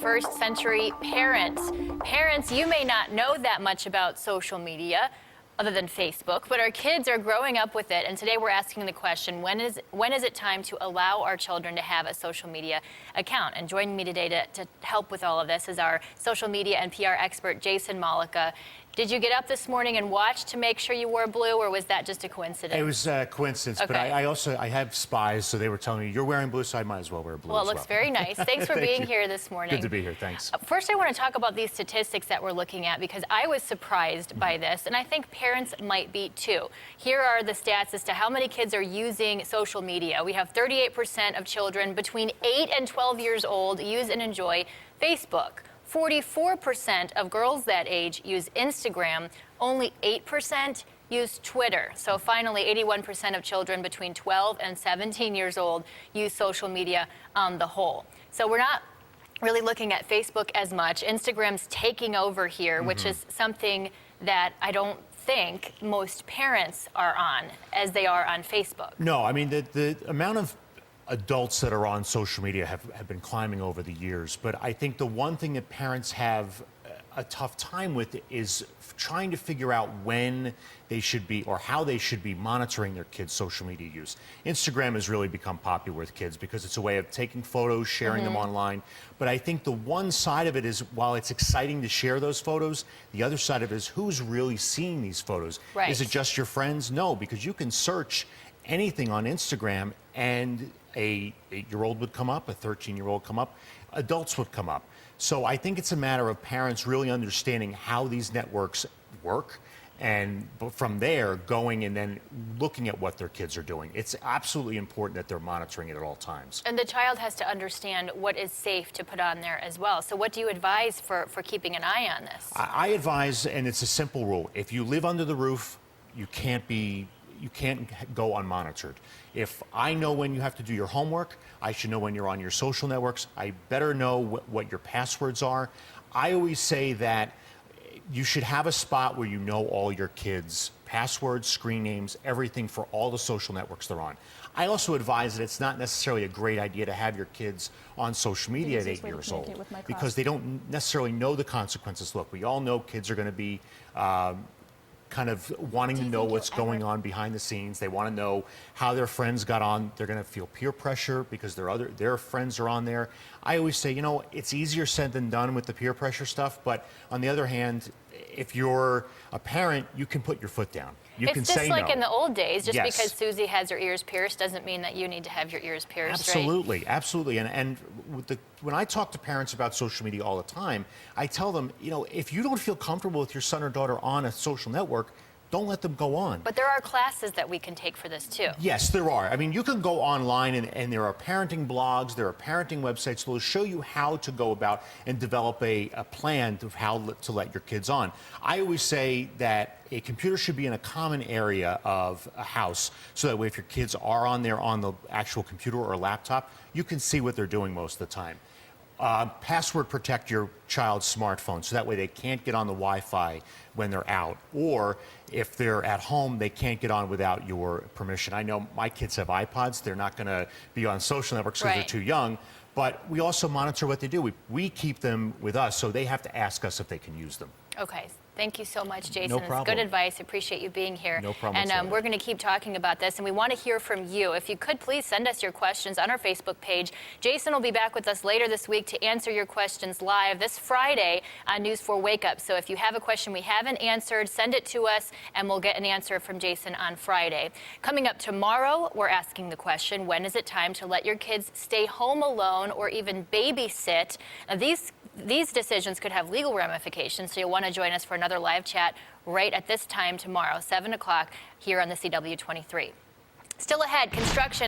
21st century parents. Parents, you may not know that much about social media other than Facebook, but our kids are growing up with it. And today we're asking the question, when is it time to allow our children to have a social media account? And joining me today to help with all of this is our social media and PR expert, Jason Mollica. Did you get up this morning and watch to make sure you wore blue, or was that just a coincidence? It was a coincidence, okay. But I have spies, so they were telling me, you're wearing blue, so I might as well wear blue. Well, it looks very nice. Thanks for being here this morning. Good to be here, thanks. First, I want to talk about these statistics that we're looking at, because I was surprised by this, and I think parents might be too. Here are the stats as to how many kids are using social media. We have 38% of children between 8 and 12 years old use and enjoy Facebook. 44% of girls that age use Instagram. Only 8% use Twitter. So finally, 81% of children between 12 and 17 years old use social media on the whole. So we're not really looking at Facebook as much. Instagram's taking over here, which is something that I don't think most parents are on as they are on Facebook. No, I mean, the amount of adults that are on social media have been climbing over the years, but I think the one thing that parents have a tough time with is trying to figure out when they should be or how they should be monitoring their kids' social media use. Instagram has really become popular with kids because it's a way of taking photos, sharing them online. But I think the one side of it is, while it's exciting to share those photos, the other side of it is who's really seeing these photos. Right. Is it just your friends? No, because you can search anything on Instagram and a 8-year-old would come up, a 13-year-old come up, adults would come up. So I think it's a matter of parents really understanding how these networks work, and from there going and then looking at what their kids are doing. It's absolutely important that they're monitoring it at all times. And the child has to understand what is safe to put on there as well. So what do you advise for keeping an eye on this? I advise, and it's a simple rule, if you live under the roof, you can't go unmonitored. If I know when you have to do your homework, I should know when you're on your social networks. I better know what your passwords are. I always say that you should have a spot where you know all your kids' passwords, screen names, everything for all the social networks they're on. I also advise that it's not necessarily a great idea to have your kids on social media at 8 years old, because they don't necessarily know the consequences. Look, we all know kids are going to be kind of wanting to know what's going on behind the scenes. They want to know how their friends got on. They're going to feel peer pressure because their friends are on there. I always say, you know, it's easier said than done with the peer pressure stuff, but on the other hand, if you're a parent, you can put your foot down. You can say no. It's just like in the old days, just Yes. because Susie has her ears pierced doesn't mean that you need to have your ears pierced, Absolutely, right? absolutely. And when I talk to parents about social media all the time, I tell them, you know, if you don't feel comfortable with your son or daughter on a social network, don't let them go on. But there are classes that we can take for this too. Yes, there are. I mean, you can go online and there are parenting blogs, there are parenting websites that will show you how to go about and develop a plan of how to let your kids on. I always say that a computer should be in a common area of a house, so that way if your kids are on there on the actual computer or laptop, you can see what they're doing most of the time. Password protect your child's smartphone, so that way they can't get on the Wi-Fi when they're out, or if they're at home, they can't get on without your permission. I know my kids have iPods. They're not going to be on social networks because they're too young, but we also monitor what they do. We keep them with us, so they have to ask us if they can use them. Okay. Thank you so much, Jason. No problem. It's good advice. Appreciate you being here. No problem. And we're going to keep talking about this, and we want to hear from you. If you could, please send us your questions on our Facebook page. Jason will be back with us later this week to answer your questions live this Friday on News 4 Wake Up. So if you have a question we haven't answered, send it to us, and we'll get an answer from Jason on Friday. Coming up tomorrow, we're asking the question, when is it time to let your kids stay home alone or even babysit? Now, these decisions could have legal ramifications, so you'll want to join us for another live chat right at this time tomorrow, 7 o'clock, here on the CW23. Still ahead, construction.